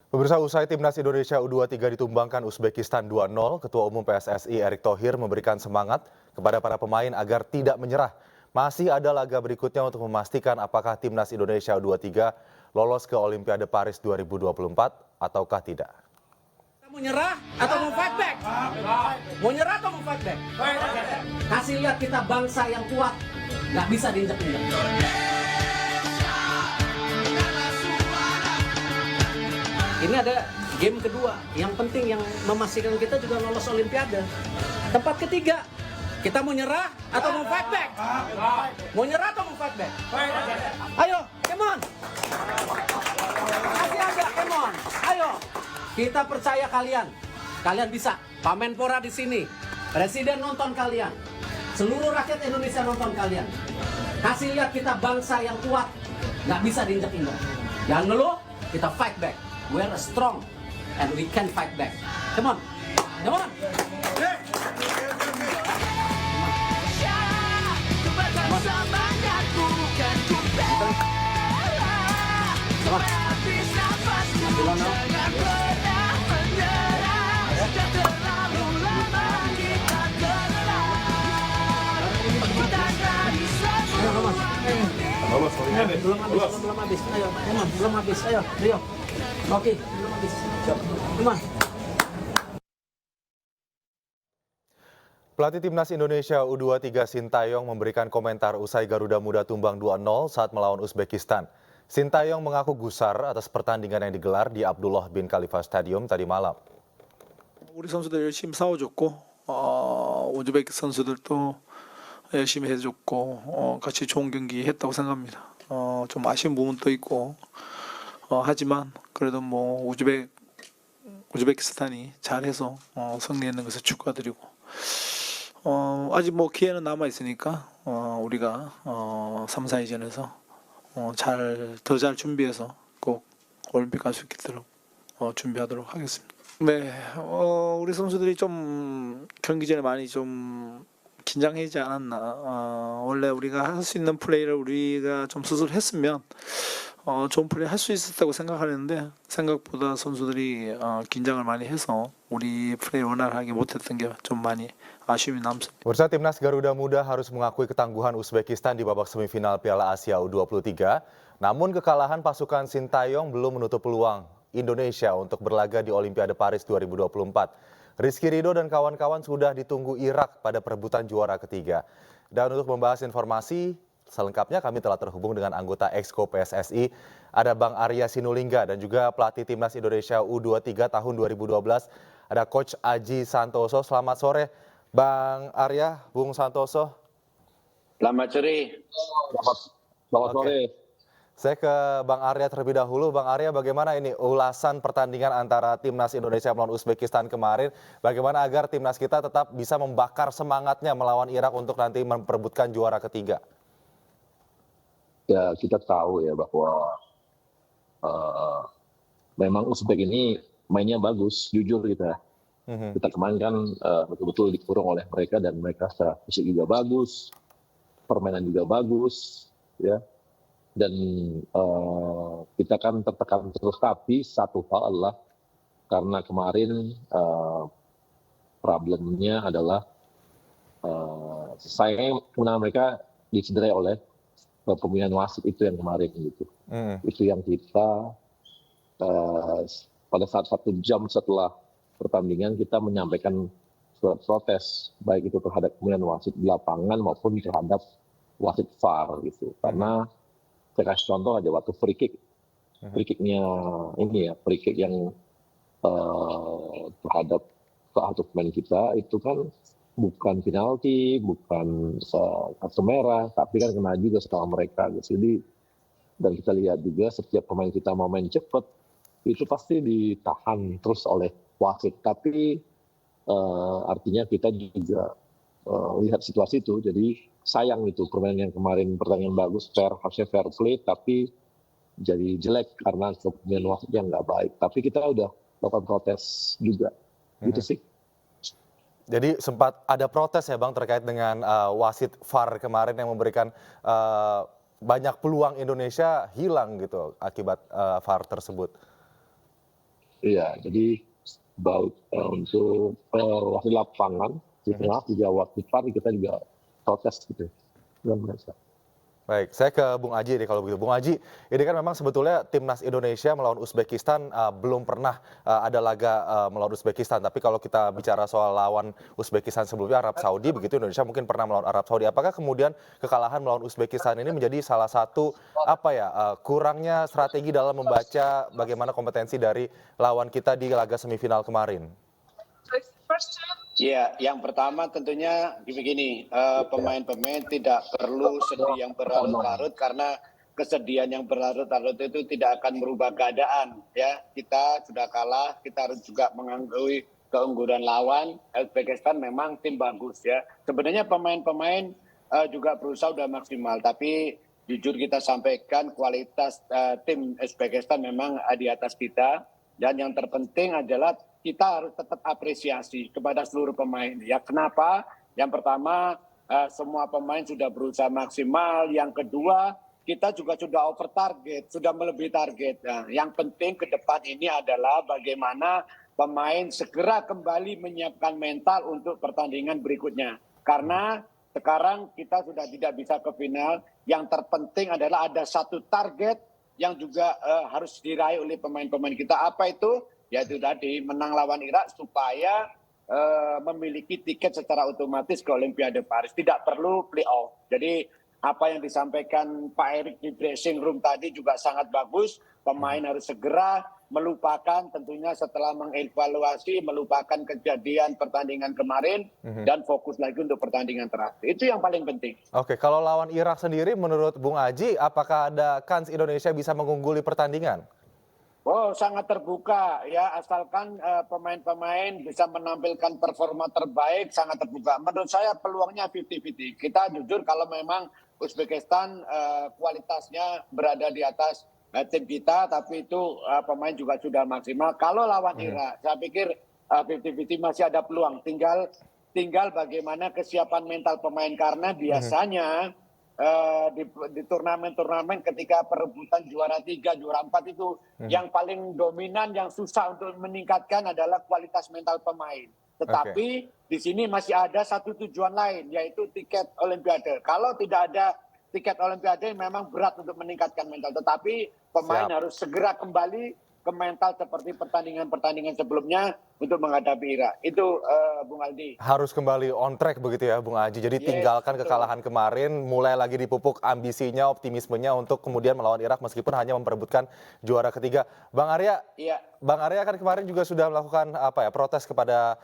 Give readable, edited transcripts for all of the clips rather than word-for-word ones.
Pemirsa, usai timnas Indonesia U23 ditumbangkan Uzbekistan 2-0, Ketua Umum PSSI Erick Thohir memberikan semangat kepada para pemain agar tidak menyerah. Masih ada laga berikutnya untuk memastikan apakah timnas Indonesia U23 lolos ke Olimpiade Paris 2024 ataukah tidak. Mau nyerah atau mau fight back? Mau nyerah atau mau fight back? Kasih lihat kita bangsa yang kuat, nggak bisa diinjak-injak. Ini ada game kedua, yang penting yang memastikan kita juga lolos Olimpiade. Tempat ketiga, kita mau nyerah atau mau fight back? Mau nyerah atau mau fight back? Ayo, come on. Masih ada, come on. Ayo. Kita percaya kalian. Kalian bisa. Pak Menpora di sini. Presiden nonton kalian. Seluruh rakyat Indonesia nonton kalian. Kasih lihat kita bangsa yang kuat. Nggak bisa diinjak-injak. Jangan ngeluh, kita fight back. We are strong and we can fight back. Come on. Come on. Belum habis. Ayo, belum habis. Ayo, Rio. Oke, belum habis. Come on. Pelatih Timnas Indonesia U23 Sintayong memberikan komentar usai Garuda Muda tumbang 2-0 saat melawan Uzbekistan. Sintayong mengaku gusar atas pertandingan yang digelar di Abdullah bin Khalifa Stadium tadi malam. 우리 선수들 열심히 싸워줬고 우즈베키 선수들도 열심히 해줬고 같이 좋은 경기 했다고 생각합니다. 좀 아쉬운 부분도 있고 하지만 그래도 뭐 우즈베키스탄이 잘해서 승리했는 것을 축하드리고 아직 뭐 기회는 남아 있으니까 우리가 3, 4위전에서 더 잘 준비해서 꼭 올림픽 갈 수 있도록 준비하도록 하겠습니다. 네, 우리 선수들이 좀 경기 전에 많이 좀 긴장하지 않았나. 원래 우리가 할 수 있는 플레이를 우리가 좀 스스로 했으면 좋은 플레이 할 수 있었다고 생각하는데 생각보다 선수들이 긴장을 많이 해서 우리 플레이 원활하게 못했던 게 좀 많이 아쉬움이 남습니다. Bursa Timnas Garuda Muda harus mengakui ketangguhan Uzbekistan di babak semifinal Piala Asia U23. Namun kekalahan pasukan Sintayong belum menutup peluang Indonesia untuk berlaga di Olimpiade Paris 2024. Rizky Ridho dan kawan-kawan sudah ditunggu Irak pada perebutan juara ketiga. Dan untuk membahas informasi selengkapnya kami telah terhubung dengan anggota Exco PSSI, ada Bang Arya Sinulinga dan juga pelatih Timnas Indonesia U23 tahun 2012, ada Coach Aji Santoso. Selamat sore Bang Arya, Bung Santoso. Selamat sore. Selamat sore. Saya ke Bang Arya terlebih dahulu. Bang Arya, bagaimana ini ulasan pertandingan antara Timnas Indonesia melawan Uzbekistan kemarin? Bagaimana agar Timnas kita tetap bisa membakar semangatnya melawan Irak untuk nanti memperebutkan juara ketiga? Ya, kita tahu ya bahwa memang Uzbek ini mainnya bagus, jujur kita. Kita kemarin kan betul-betul dikurung oleh mereka dan mereka secara fisik juga bagus, permainan juga bagus, ya. Dan kita kan tertekan terus, tapi satu hal adalah karena kemarin problemnya adalah sayangnya kemenangan mereka dicederai oleh pemilihan wasit itu yang kemarin gitu. Itu yang kita pada saat 1 jam setelah pertandingan kita menyampaikan surat protes baik itu terhadap pemilihan wasit di lapangan maupun terhadap wasit VAR gitu. Karena saya kasih contoh aja waktu free kicknya ini ya, free kick yang terhadap satu pemain kita itu kan bukan penalti, bukan kartu merah, tapi kan kena juga sama mereka gitu. Jadi dan kita lihat juga setiap pemain kita mau main cepat itu pasti ditahan terus oleh wasit. Tapi artinya kita juga lihat situasi itu, jadi sayang itu permainan yang kemarin pertandingan bagus, harusnya fair play, tapi jadi jelek karena pemilihan wasit yang nggak baik. Tapi kita udah lakukan protes juga, gitu sih. Jadi sempat ada protes ya Bang terkait dengan wasit VAR kemarin yang memberikan banyak peluang Indonesia hilang gitu akibat VAR tersebut. Iya, jadi baik untuk wasit lapangan di tengah juga wasit VAR kita juga protes gitu dengan mereka. Baik, saya ke Bung Aji deh kalau begitu. Bung Aji, ini kan memang sebetulnya timnas Indonesia melawan Uzbekistan belum pernah ada laga melawan Uzbekistan. Tapi kalau kita bicara soal lawan Uzbekistan sebelumnya Arab Saudi, begitu Indonesia mungkin pernah melawan Arab Saudi. Apakah kemudian kekalahan melawan Uzbekistan ini menjadi salah satu kurangnya strategi dalam membaca bagaimana kompetensi dari lawan kita di laga semifinal kemarin? Ya, yang pertama tentunya begini, pemain-pemain tidak perlu sedih yang berlarut-larut karena kesedihan yang berlarut-larut itu tidak akan merubah keadaan. Ya, kita sudah kalah, kita harus juga mengakui keunggulan lawan. Uzbekistan memang tim bagus ya. Sebenarnya pemain-pemain juga berusaha sudah maksimal, tapi jujur kita sampaikan kualitas tim Uzbekistan memang di atas kita. Dan yang terpenting adalah kita harus tetap apresiasi kepada seluruh pemain. Ya, kenapa? Yang pertama, semua pemain sudah berusaha maksimal. Yang kedua, kita juga sudah over target, sudah melebihi target. Nah, yang penting ke depan ini adalah bagaimana pemain segera kembali menyiapkan mental untuk pertandingan berikutnya. Karena sekarang kita sudah tidak bisa ke final. Yang terpenting adalah ada satu target yang juga harus diraih oleh pemain-pemain kita. Apa itu? Yaitu tadi menang lawan Irak supaya memiliki tiket secara otomatis ke Olimpiade Paris. Tidak perlu play-off. Jadi apa yang disampaikan Pak Erik di dressing room tadi juga sangat bagus. Pemain harus segera melupakan tentunya setelah mengevaluasi, melupakan kejadian pertandingan kemarin dan fokus lagi untuk pertandingan terakhir. Itu yang paling penting. Oke, kalau lawan Irak sendiri menurut Bung Aji, apakah ada kans Indonesia bisa mengungguli pertandingan? Oh, sangat terbuka ya, asalkan pemain-pemain bisa menampilkan performa terbaik, sangat terbuka. Menurut saya peluangnya 50-50. Kita jujur kalau memang Uzbekistan kualitasnya berada di atas tim kita, tapi itu pemain juga sudah maksimal. Kalau lawan Irak, saya pikir 50-50 masih ada peluang. Tinggal bagaimana kesiapan mental pemain, karena biasanya di turnamen-turnamen ketika perebutan juara 3, juara 4 itu yang paling dominan, yang susah untuk meningkatkan adalah kualitas mental pemain. Tetapi di sini masih ada satu tujuan lain, yaitu tiket Olimpiade. Kalau tidak ada tiket Olimpiade memang berat untuk meningkatkan mental. Tetapi pemain harus segera kembali ke mental seperti pertandingan-pertandingan sebelumnya untuk menghadapi Irak. Itu Bung Aldi. Harus kembali on track begitu ya Bung Aji. Jadi tinggalkan kekalahan kemarin, mulai lagi dipupuk ambisinya, optimismenya untuk kemudian melawan Irak meskipun hanya memperebutkan juara ketiga. Bang Arya, Bang Arya kan kemarin juga sudah melakukan protes kepada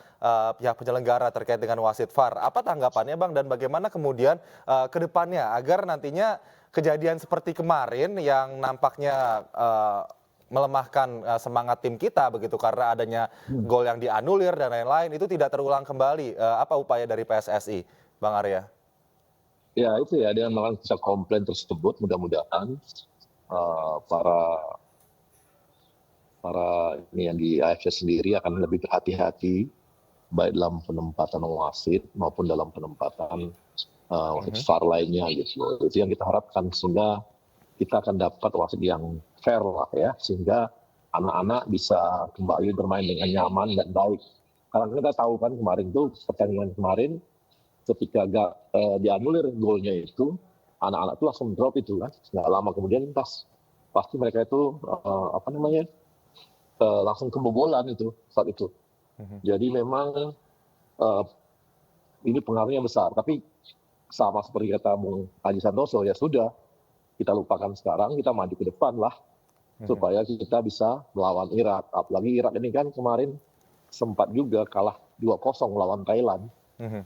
pihak penyelenggara terkait dengan wasit VAR. Apa tanggapannya Bang, dan bagaimana kemudian ke depannya agar nantinya kejadian seperti kemarin yang nampaknya melemahkan semangat tim kita begitu karena adanya gol yang dianulir dan lain-lain itu tidak terulang kembali. Apa upaya dari PSSI, Bang Arya? Ya itu ya, dengan melakukan komplain tersebut mudah-mudahan para ini yang di AFC sendiri akan lebih berhati-hati baik dalam penempatan wasit maupun dalam penempatan wasit VAR lainnya gitu. Itu yang kita harapkan, sehingga kita akan dapat wasit yang fair lah ya, sehingga anak-anak bisa kembali bermain dengan nyaman dan baik. Karena kita tahu kan kemarin tuh pertandingan kemarin ketika dianulir golnya itu, anak-anak tuh langsung drop itu kan. Nggak lama kemudian pasti mereka itu langsung kebobolan itu saat itu. Jadi memang ini pengaruhnya besar. Tapi sama seperti kata Bung Haji Santoso, ya sudah, kita lupakan sekarang, kita maju ke depan lah supaya kita bisa melawan Irak. Apalagi Irak ini kan kemarin sempat juga kalah 2-0 lawan Thailand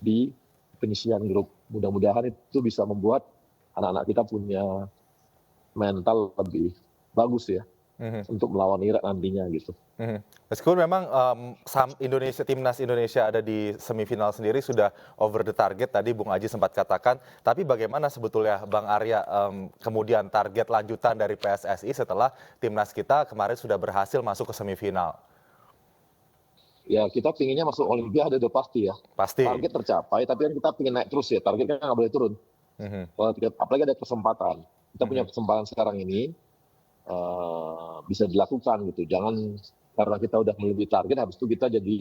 di penyisian grup. Mudah-mudahan itu bisa membuat anak-anak kita punya mental lebih bagus ya untuk melawan Irak nantinya gitu. Meskipun memang timnas Indonesia ada di semifinal sendiri sudah over the target tadi Bung Aji sempat katakan, tapi bagaimana sebetulnya Bang Arya kemudian target lanjutan dari PSSI setelah timnas kita kemarin sudah berhasil masuk ke semifinal? Ya kita pinginnya masuk Olimpiade udah pasti ya. Pasti. Target tercapai, tapi kan kita pingin naik terus ya, targetnya nggak boleh turun. Apalagi ada kesempatan. Kita punya kesempatan sekarang ini bisa dilakukan gitu. Jangan karena kita udah melebihi target, habis itu kita jadi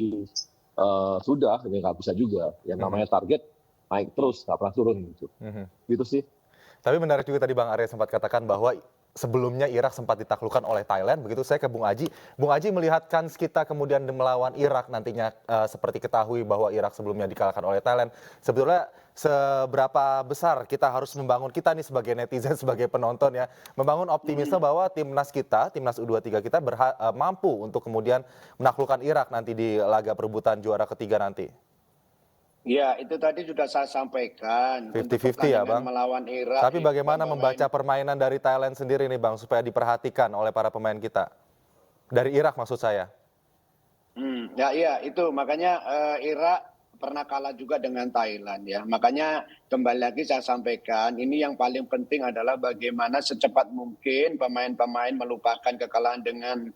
sudah, ya nggak bisa juga. Yang namanya target naik terus, nggak pernah turun gitu. Gitu sih. Tapi menarik juga tadi Bang Arya sempat katakan bahwa sebelumnya Irak sempat ditaklukkan oleh Thailand. Begitu saya ke Bung Aji. Bung Aji melihat kans kita kemudian melawan Irak nantinya seperti ketahui bahwa Irak sebelumnya dikalahkan oleh Thailand. Sebetulnya seberapa besar kita harus membangun, kita nih sebagai netizen, sebagai penonton ya, membangun optimisme bahwa timnas kita, timnas U23 kita mampu untuk kemudian menaklukkan Irak nanti di laga perebutan juara ketiga nanti. Ya, itu tadi sudah saya sampaikan. 50-50 ya, Bang. Melawan Irak. Tapi bagaimana membaca permainan dari Thailand sendiri nih, Bang, supaya diperhatikan oleh para pemain kita? Dari Irak maksud saya. Ya, iya, itu makanya Irak pernah kalah juga dengan Thailand ya. Makanya kembali lagi saya sampaikan, ini yang paling penting adalah bagaimana secepat mungkin pemain-pemain melupakan kekalahan dengan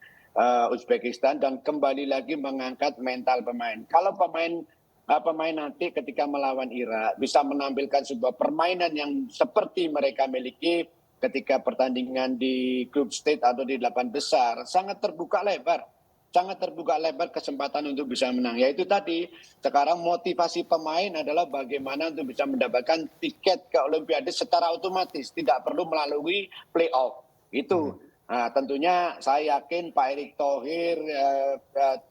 Uzbekistan dan kembali lagi mengangkat mental pemain. Kalau pemain nanti ketika melawan Irak bisa menampilkan sebuah permainan yang seperti mereka miliki ketika pertandingan di grup stage atau di 8 besar, sangat terbuka lebar kesempatan untuk bisa menang. Yaitu tadi, sekarang motivasi pemain adalah bagaimana untuk bisa mendapatkan tiket ke Olimpiade secara otomatis, tidak perlu melalui playoff. Itu. Nah, tentunya saya yakin Pak Erick Thohir,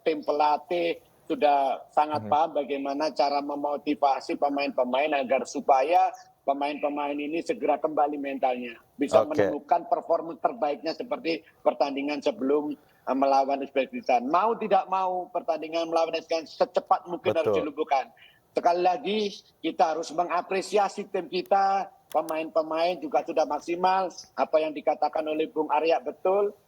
tim pelatih sudah sangat paham bagaimana cara memotivasi pemain-pemain agar supaya pemain-pemain ini segera kembali mentalnya. Bisa menemukan performa terbaiknya seperti pertandingan sebelum melawan Uzbekistan. Mau tidak mau pertandingan melawan Uzbekistan secepat mungkin harus dilumpuhkan. Sekali lagi kita harus mengapresiasi tim kita, pemain-pemain juga sudah maksimal. Apa yang dikatakan oleh Bung Arya betul,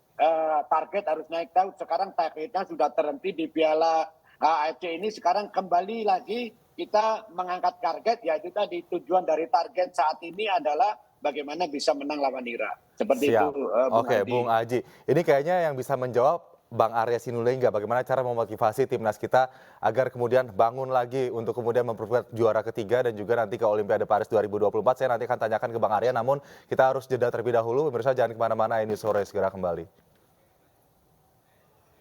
target harus naik tahu. Sekarang targetnya sudah terhenti di Piala AFC ini, sekarang kembali lagi kita mengangkat target, yaitu tadi tujuan dari target saat ini adalah bagaimana bisa menang lawan Irak. Seperti itu, Bung Adi. Bung Aji. Ini kayaknya yang bisa menjawab Bang Arya Sinulinga, bagaimana cara memotivasi timnas kita agar kemudian bangun lagi untuk kemudian memperkuat juara ketiga dan juga nanti ke Olimpiade Paris 2024. Saya nanti akan tanyakan ke Bang Arya, namun kita harus jeda terlebih dahulu. Pemirsa jangan kemana-mana, ini sore segera kembali.